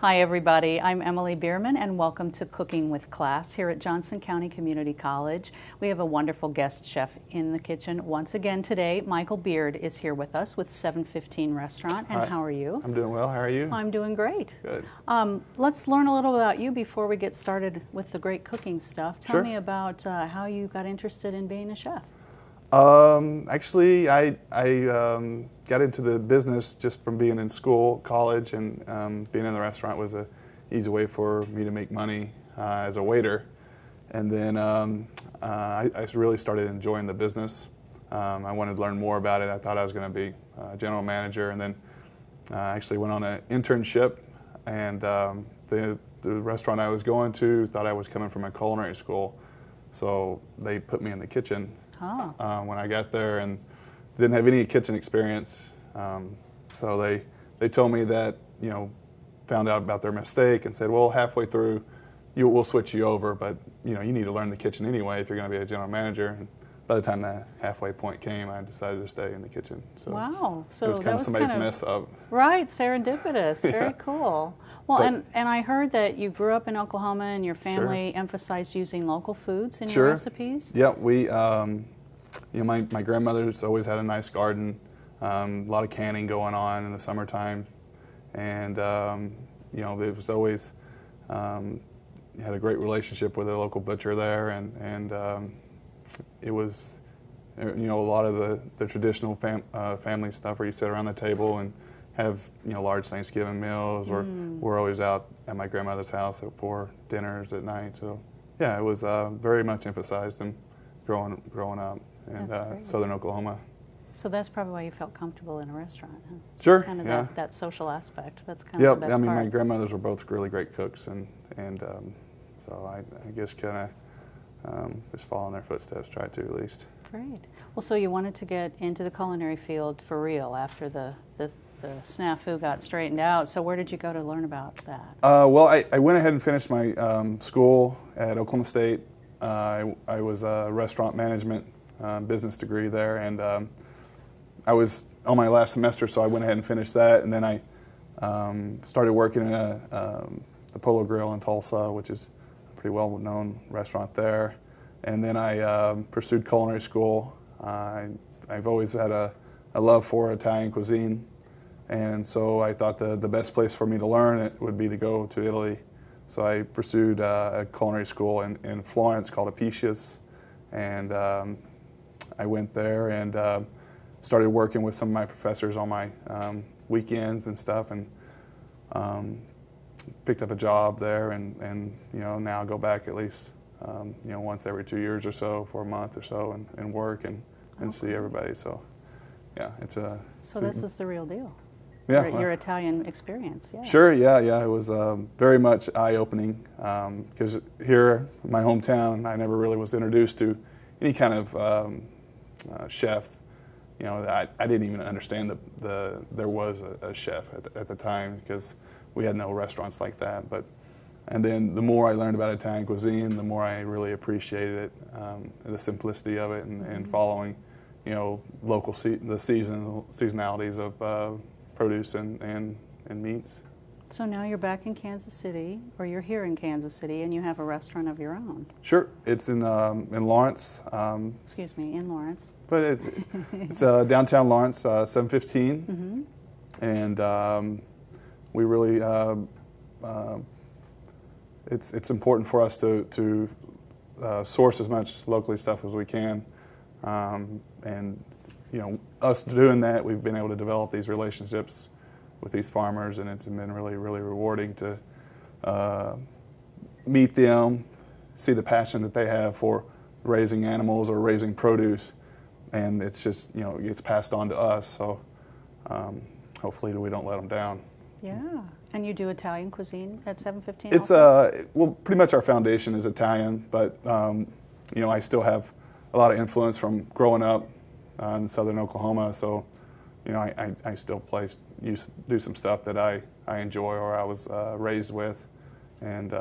Hi everybody, I'm Emily Bierman and welcome to Cooking with Class here at Johnson County Community College. We have a wonderful guest chef in the kitchen once again today. Michael Beard is here with us with 715 Restaurant. And Hi. How are you? I'm doing well. How are you? I'm doing great. Good. Let's learn a little about you before we get started with the great cooking stuff. Tell Sure. me about how you got interested in being a chef. Actually, I got into the business just from being in school, college, and being in the restaurant was an easy way for me to make money as a waiter. And then I really started enjoying the business. I wanted to learn more about it. I thought I was going to be a general manager, and then I actually went on an internship. And the restaurant I was going to thought I was coming from a culinary school, so they put me in the kitchen. When I got there, and didn't have any kitchen experience, so they told me that, found out about their mistake and said, well, halfway through we'll switch you over, but you need to learn the kitchen anyway if you're going to be a general manager. And by the time that halfway point came, I decided to stay in the kitchen. So wow, so it was kind of somebody's mess up. Right, serendipitous. Yeah. Very cool. Well, and I heard that you grew up in Oklahoma and your family Sure. emphasized using local foods in Sure. your recipes. Yeah, we, my grandmother's always had a nice garden, a lot of canning going on in the summertime, and it was always had a great relationship with a local butcher there, and it was, a lot of the traditional family stuff where you sit around the table and have large Thanksgiving meals, or we're always out at my grandmother's house for dinners at night. So yeah, it was very much emphasized in growing up in southern Oklahoma. So that's probably why you felt comfortable in a restaurant, huh? Sure. Kind of yeah. that social aspect. That's kind of the best part. My grandmothers were both really great cooks, and so I guess kind of just follow in their footsteps, try to at least. Great. Well, so you wanted to get into the culinary field for real after the snafu got straightened out. So where did you go to learn about that? Well, I went ahead and finished my school at Oklahoma State. I was a restaurant management business degree there, and I was on my last semester, so I went ahead and finished that. And then I started working in the Polo Grill in Tulsa, which is a pretty well-known restaurant there. And then I pursued culinary school. I've always had a love for Italian cuisine, and so I thought the best place for me to learn it would be to go to Italy. So I pursued a culinary school in Florence called Apicius, and I went there and started working with some of my professors on my weekends and stuff, and picked up a job there, and now I go back at least once every 2 years or so for a month or so, and work and see everybody. So yeah, So this is the real deal. Yeah, your Italian experience. Yeah. Sure. Yeah. It was very much eye-opening, because here in my hometown, I never really was introduced to any kind of chef. I didn't even understand there was a chef at the time, because we had no restaurants like that. And then the more I learned about Italian cuisine, the more I really appreciated it, the simplicity of it, and following, local the seasonalities of produce and meats. So now you're back in Kansas City, or you're here in Kansas City, and you have a restaurant of your own. Sure, it's in Lawrence. Excuse me, in Lawrence. But it's downtown Lawrence, 715, and we really it's important for us to source as much locally stuff as we can, and us doing that, we've been able to develop these relationships with these farmers, and it's been really, really rewarding to meet them, see the passion that they have for raising animals or raising produce, and it's just, it gets passed on to us, so hopefully we don't let them down. Yeah, and you do Italian cuisine at 715 It's, well, pretty much our foundation is Italian, but, I still have a lot of influence from growing up in southern Oklahoma, so I still do some stuff that I enjoy or I was raised with, and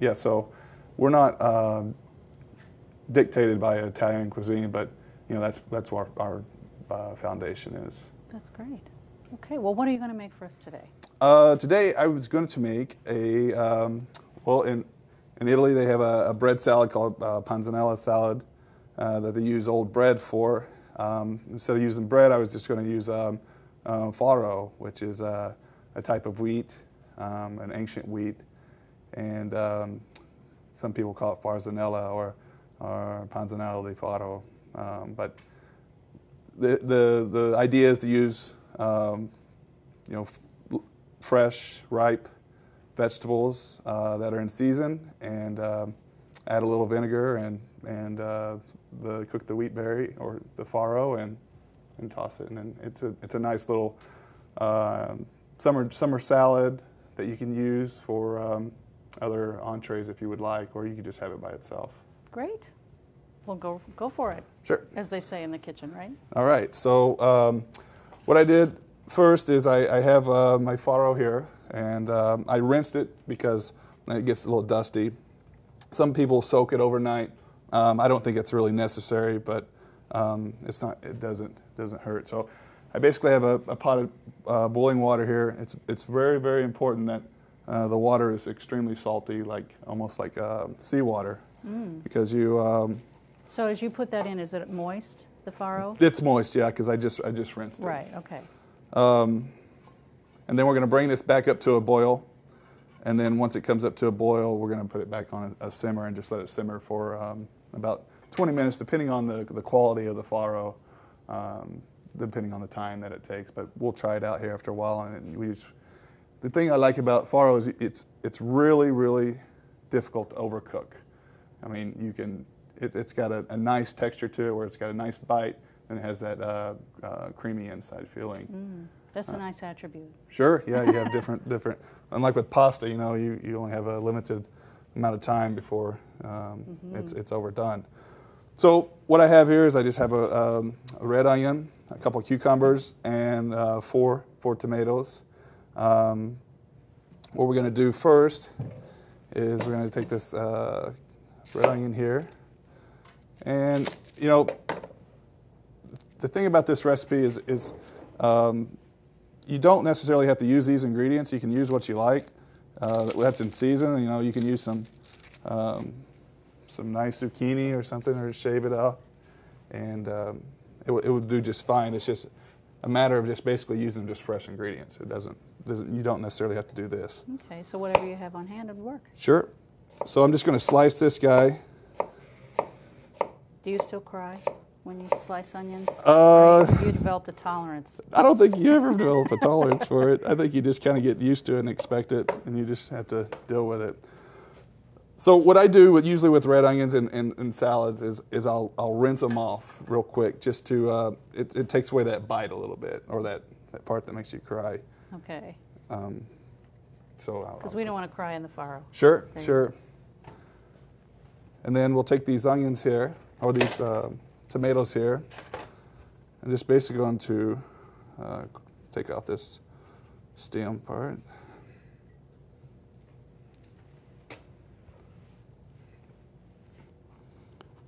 yeah, so we're not dictated by Italian cuisine, but that's what our foundation is. That's great. Okay, well, what are you going to make for us today? Today I was going to make a, well, in Italy they have a bread salad called panzanella salad that they use old bread for. Instead of using bread, I was just going to use farro, which is a type of wheat, an ancient wheat, and some people call it farzanella or panzanella di farro. But the idea is to use fresh, ripe vegetables that are in season, and add a little vinegar and cook the wheat berry or the farro and toss it. And then it's a nice little summer salad that you can use for other entrees if you would like, or you can just have it by itself. Great. Well, go for it. Sure. As they say in the kitchen, right? All right. So what I did first is I have my farro here, and I rinsed it because it gets a little dusty. Some people soak it overnight. I don't think it's really necessary, but it's not. It doesn't hurt. So I basically have a pot of boiling water here. It's very, very important that the water is extremely salty, almost like seawater, because you. So as you put that in, is it moist, the farro? It's moist, yeah, because I just rinsed it. Right. Okay. And then we're going to bring this back up to a boil. And then once it comes up to a boil, we're going to put it back on a simmer and just let it simmer for about 20 minutes, depending on the quality of the farro, depending on the time that it takes. But we'll try it out here after a while. And the thing I like about farro is it's really, really difficult to overcook. I mean, it's got a nice texture to it where it's got a nice bite, and it has that creamy inside feeling. That's a nice attribute. Sure, yeah, you have different. Unlike with pasta, you only have a limited amount of time before it's overdone. So what I have here is I just have a red onion, a couple of cucumbers, and four tomatoes. What we're going to do first is we're going to take this red onion here, and the thing about this recipe is you don't necessarily have to use these ingredients. You can use what you like. That's in season. You can use some nice zucchini or something, or shave it up, and it would do just fine. It's just a matter of just basically using just fresh ingredients. You don't necessarily have to do this. Okay, so whatever you have on hand would work. Sure. So I'm just going to slice this guy. Do you still cry when you slice onions? You developed a tolerance. I don't think you ever develop a tolerance for it. I think you just kind of get used to it and expect it, and you just have to deal with it. So what I do usually with red onions and salads is I'll rinse them off real quick, just to it takes away that bite a little bit, or that part that makes you cry. Okay. Because we don't want to cry in the farro. Sure, sure. And then we'll take these onions here, or these tomatoes here, and just basically going to take out this stem part.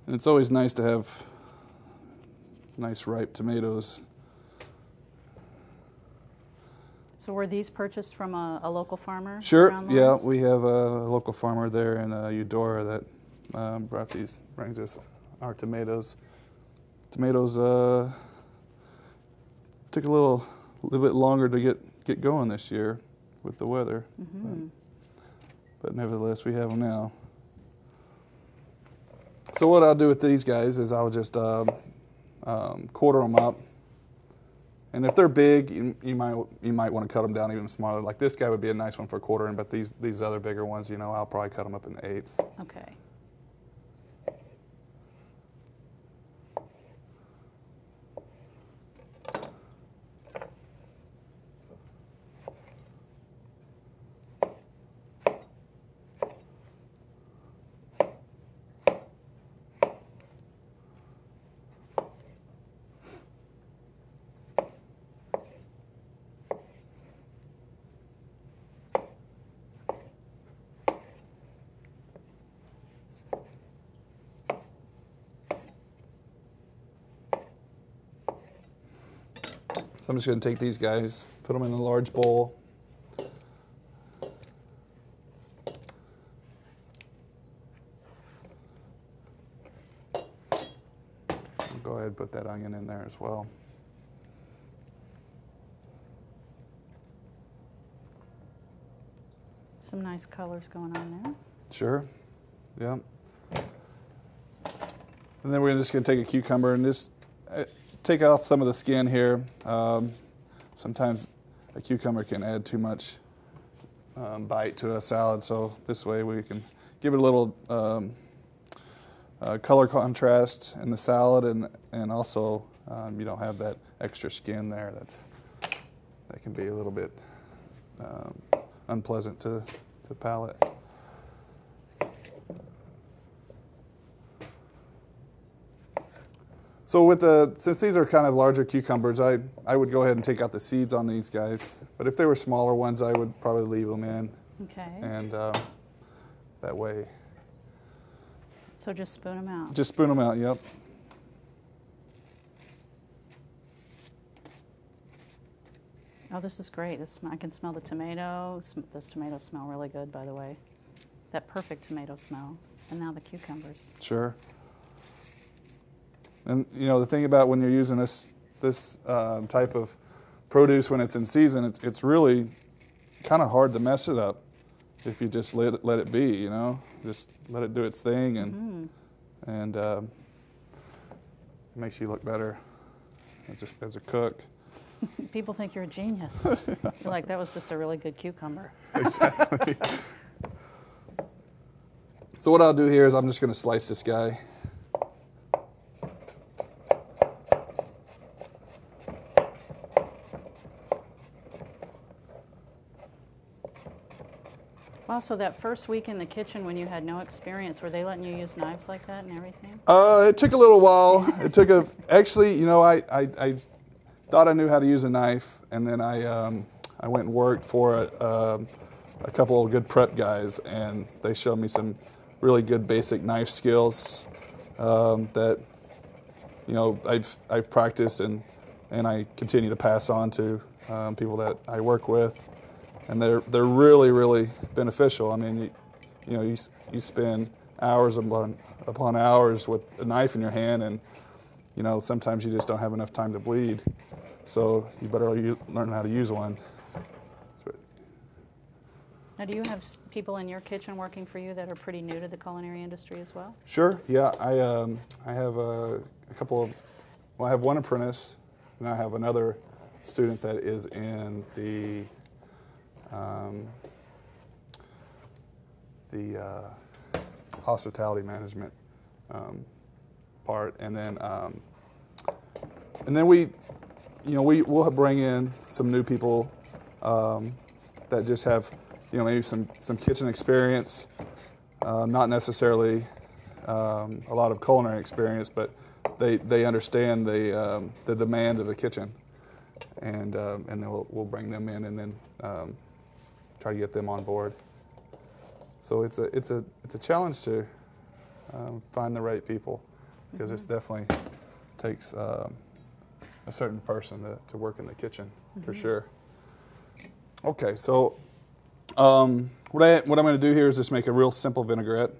And it's always nice to have nice ripe tomatoes. So were these purchased from a local farmer? Sure, around yeah, Lawrence? we have a local farmer there in Eudora that brings us our tomatoes. Tomatoes took a little bit longer to get going this year with the weather, but nevertheless we have them now. So what I'll do with these guys is I'll just quarter them up, and if they're big, you might want to cut them down even smaller. Like this guy would be a nice one for quartering, but these other bigger ones, I'll probably cut them up in eighths. Okay. So I'm just going to take these guys, put them in a large bowl, go ahead and put that onion in there as well. Some nice colors going on there. Sure. Yeah. And then we're just going to take a cucumber and just take off some of the skin here. Sometimes a cucumber can add too much bite to a salad, so this way we can give it a little color contrast in the salad, and also you don't have that extra skin there that can be a little bit unpleasant to the palate. So since these are kind of larger cucumbers, I would go ahead and take out the seeds on these guys. But if they were smaller ones, I would probably leave them in. Okay. And that way. So just spoon them out. Just spoon them out, yep. Oh, this is great. I can smell the tomatoes. Those tomatoes smell really good, by the way. That perfect tomato smell. And now the cucumbers. Sure. And the thing about when you're using this type of produce when it's in season, it's really kind of hard to mess it up if you just let it be. Just let it do its thing, and it makes you look better as a cook. People think you're a genius. It's like, that was just a really good cucumber. Exactly. So what I'll do here is I'm just going to slice this guy. Wow, so that first week in the kitchen when you had no experience, were they letting you use knives like that and everything? It took a little while. Actually, I thought I knew how to use a knife, and then I went and worked for a couple of good prep guys, and they showed me some really good basic knife skills that I've practiced and I continue to pass on to people that I work with. And they're really, really beneficial. I mean, you spend hours upon hours with a knife in your hand, and sometimes you just don't have enough time to bleed. So you better learn how to use one. Now, do you have people in your kitchen working for you that are pretty new to the culinary industry as well? Sure. Yeah, I have a couple of. Well, I have one apprentice, and I have another student that is in the hospitality management part, and then we'll bring in some new people that just have maybe some kitchen experience, not necessarily a lot of culinary experience, but they understand the demand of the kitchen, and then we'll bring them in and then try to get them on board. So it's a challenge to find the right people, because it definitely takes a certain person to work in the kitchen, for sure. Okay, so what I'm going to do here is just make a real simple vinaigrette,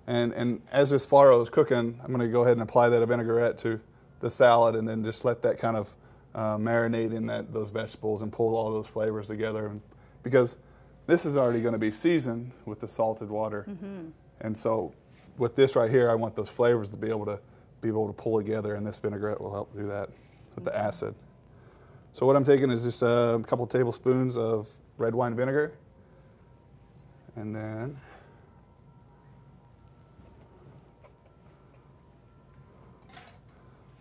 and as this farro is cooking, I'm going to go ahead and apply that vinaigrette to the salad, and then just let that kind of marinate in those vegetables and pull all those flavors together, because this is already going to be seasoned with the salted water. And so with this right here, I want those flavors to be able to pull together, and this vinaigrette will help do that with the acid. So what I'm taking is just a couple tablespoons of red wine vinegar, and then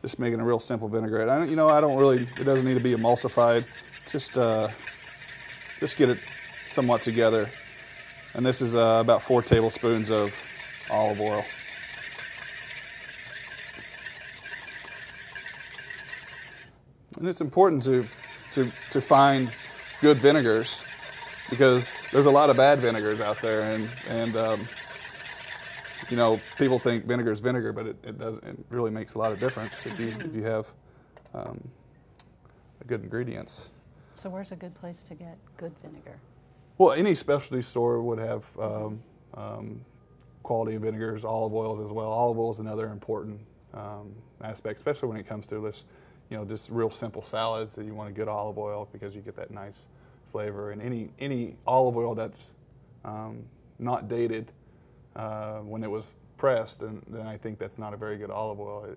just making a real simple vinaigrette. I don't really, it doesn't need to be emulsified. Just get it somewhat together. And this is about 4 tablespoons of olive oil. And it's important to find good vinegars, because there's a lot of bad vinegars out there, and people think vinegar is vinegar, but it doesn't. It really makes a lot of difference if you have good ingredients. So where's a good place to get good vinegar? Well, any specialty store would have quality vinegars, olive oils as well. Olive oil is another important aspect, especially when it comes to this, just real simple salads that you want a good olive oil because you get that nice flavor. And any olive oil that's not dated when it was pressed, then I think that's not a very good olive oil.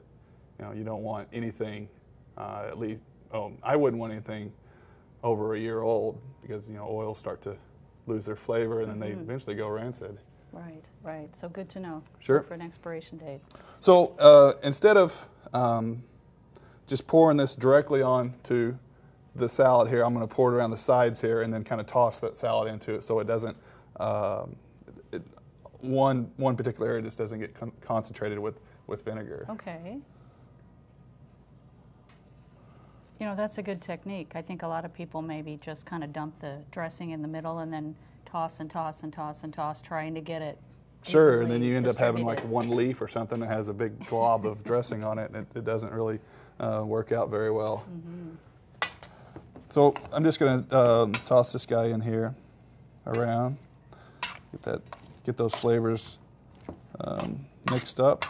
You don't want anything at least. I wouldn't want anything over a year old because oils start to lose their flavor and then they eventually go rancid. Right, right. So good to know. Sure. Look for an expiration date. So instead of just pouring this directly onto the salad here, I'm going to pour it around the sides here and then kind of toss that salad into it so it doesn't. One particular area just doesn't get concentrated with vinegar. Okay. That's a good technique. I think a lot of people maybe just kind of dump the dressing in the middle and then toss and toss and toss and toss, trying to get it. Sure, and then you end up having like one leaf or something that has a big glob of dressing on it, and it doesn't really work out very well. So I'm just going to toss this guy in here around, get those flavors mixed up.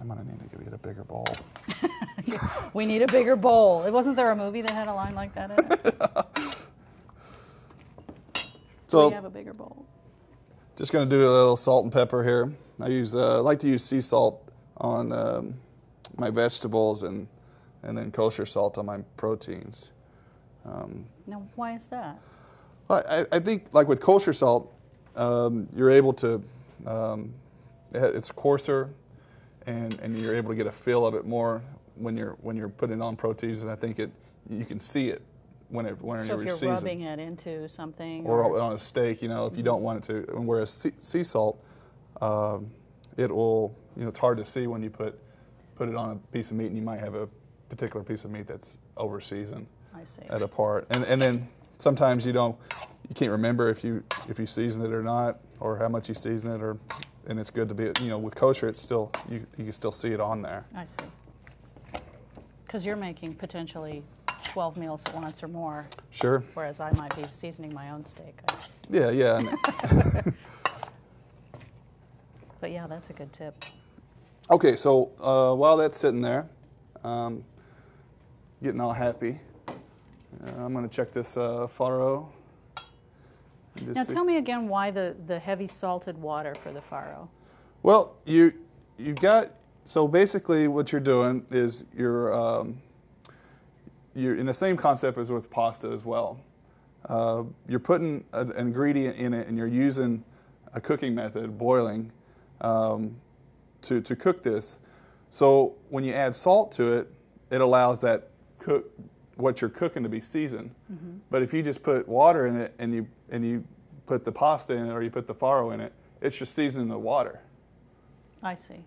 I'm going to need to get a bigger bowl. We need a bigger bowl. Wasn't there a movie that had a line like that in it? So we have a bigger bowl. Just going to do a little salt and pepper here. I like to use sea salt on my vegetables and then kosher salt on my proteins. Now, why is that? I think like with kosher salt, you're able to. It's coarser, and you're able to get a feel of it more when you're putting it on proteins, and I think you can see it whenever so you're if you're seasoning. rubbing it into something, or on a steak, if you don't want it to. And whereas sea salt, it will, it's hard to see when you put it on a piece of meat, and you might have a particular piece of meat that's over seasoned. I see. At a part, and then sometimes you can't remember if you season it or not, or how much you season it, and it's good to be, with kosher, it's still you can still see it on there. I see. Because you're making potentially 12 meals at once or more. Sure. Whereas I might be seasoning my own steak. Yeah. But yeah, that's a good tip. Okay, so while that's sitting there, getting all happy, I'm going to check this Farro. Now tell me again why the heavy salted water for the Farro. Well, you got, so basically what you're doing is you're in the same concept as with pasta as well. You're putting an ingredient in it, and you're using a cooking method, boiling, to cook this. So when you add salt to it, it allows that what you're cooking to be seasoned. But if you just put water in it and you put the pasta in it, or you put the Farro in it, it's just seasoning the water. I see.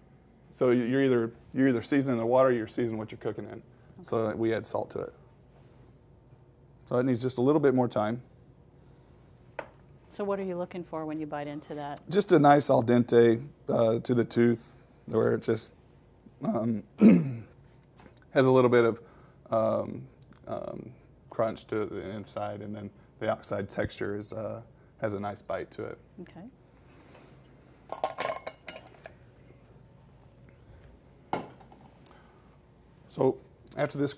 So you're either seasoning the water or you're seasoning what you're cooking in. Okay. So we add salt to it. So it needs just a little bit more time. So what are you looking for when you bite into that? Just a nice al dente to the tooth, where it just has a little bit of crunch to the inside, and then the outside texture has a nice bite to it. Okay. So after this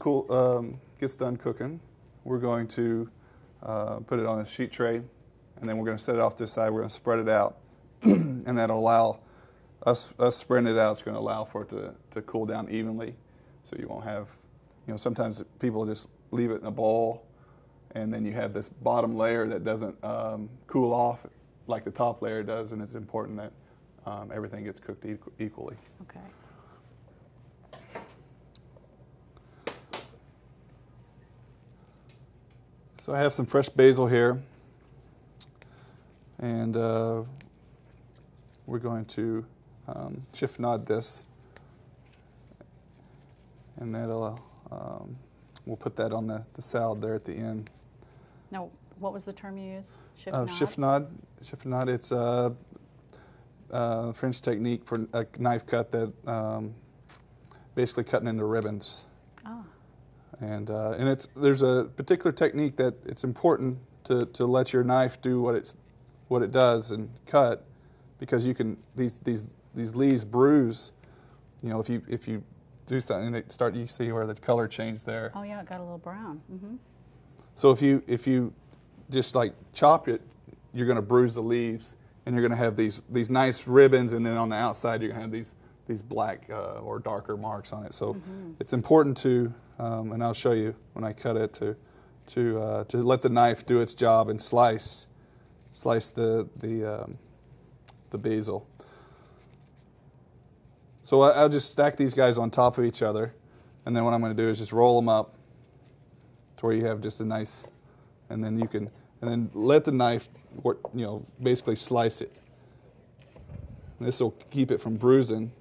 gets done cooking, we're going to put it on a sheet tray, and then we're going to set it off to the side. We're going to spread it out, and that'll allow us spreading it out. It's going to allow for it to cool down evenly, so you won't have, sometimes people just leave it in a bowl, and then you have this bottom layer that doesn't cool off like the top layer does, and it's important that everything gets cooked equally. Okay. So I have some fresh basil here, and we're going to chiffonade this, and that'll we'll put that on the salad there at the end. Now, what was the term you used? Chiffonade? Chiffonade. It's a French technique for a knife cut that basically cutting into ribbons. Ah. And there's a particular technique that it's important to let your knife do what it does and cut, because you can these leaves bruise. You know, if you do something and you see where the color changed there. Oh yeah, it got a little brown. Mm-hmm. So if you just like chop it, you're going to bruise the leaves, and you're going to have these nice ribbons, and then on the outside you're going to have these black or darker marks on it. So it's important to, and I'll show you when I cut it, to let the knife do its job and slice the basil. So I'll just stack these guys on top of each other, and then what I'm going to do is just roll them up to where you have just a nice, and then let the knife, basically slice it. This will keep it from bruising,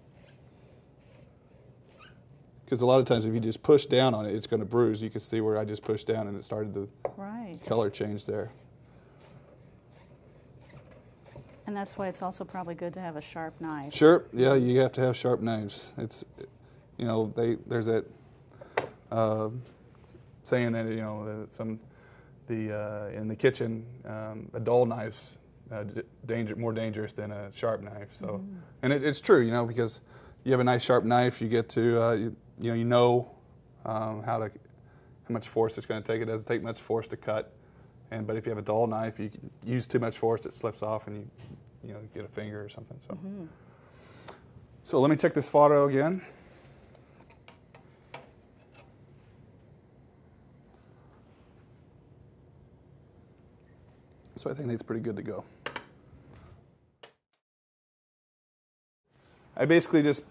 because a lot of times if you just push down on it, it's going to bruise. You can see where I just pushed down and it started the color change there. And that's why it's also probably good to have a sharp knife. Sure, yeah, you have to have sharp knives. It's, there's that saying that in the kitchen, a dull knife's more dangerous than a sharp knife. So, and it's true, because you have a nice sharp knife, you get to how much force it's going to take. It doesn't take much force to cut. But if you have a dull knife, you use too much force, it slips off, and you get a finger or something. So, so let me check this Farro again. So I think that's pretty good to go. I basically just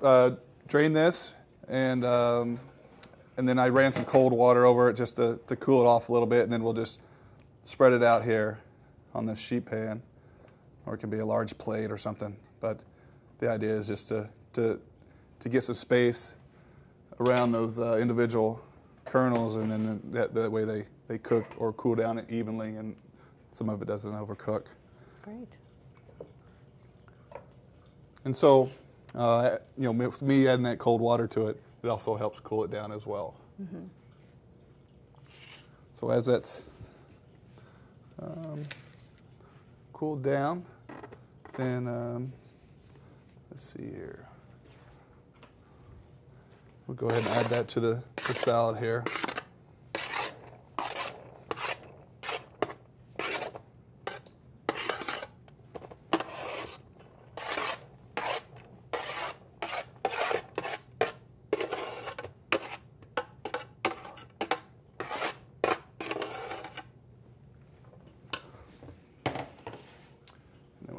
drained this, and then I ran some cold water over it just to cool it off a little bit, and then we'll just spread it out here on this sheet pan, or it can be a large plate or something. But the idea is just to get some space around those individual kernels, and then that way they cook or cool down evenly, and some of it doesn't overcook. Great. And so, with me adding that cold water to it, it also helps cool it down as well. So as that's cooled down, then let's see here. We'll go ahead and add that to the salad here.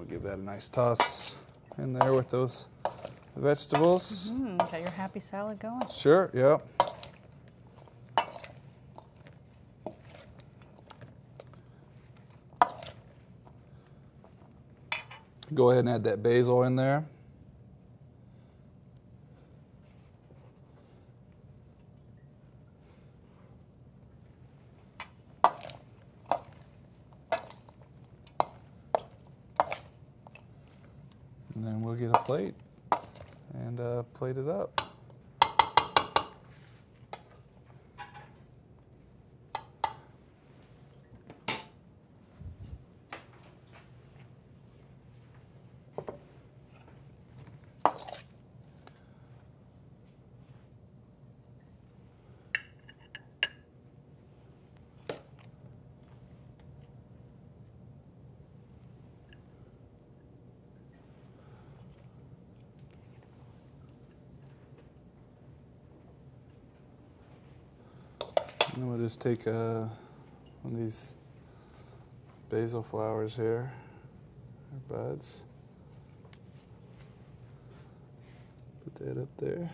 Give that a nice toss in there with those vegetables. Got your happy salad going? Sure, yeah. Go ahead and add that basil in there. And then we'll get a plate and plate it up. And we'll just take one of these basil flowers here, or buds. Put that up there.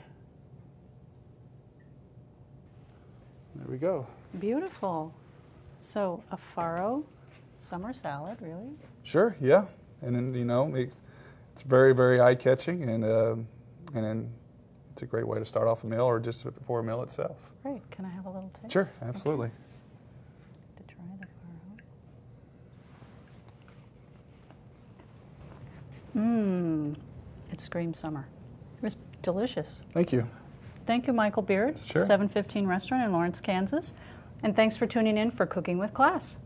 There we go. Beautiful. So a farro summer salad, really? Sure, yeah. And then, it's very, very eye-catching, and then it's a great way to start off a meal or just before a meal itself. Great. Can I have a little taste? Sure, absolutely. Okay. To try the farro. It screams summer. It was delicious. Thank you. Thank you, Michael Beard, Sure. 715 Restaurant in Lawrence, Kansas. And thanks for tuning in for Cooking with Class.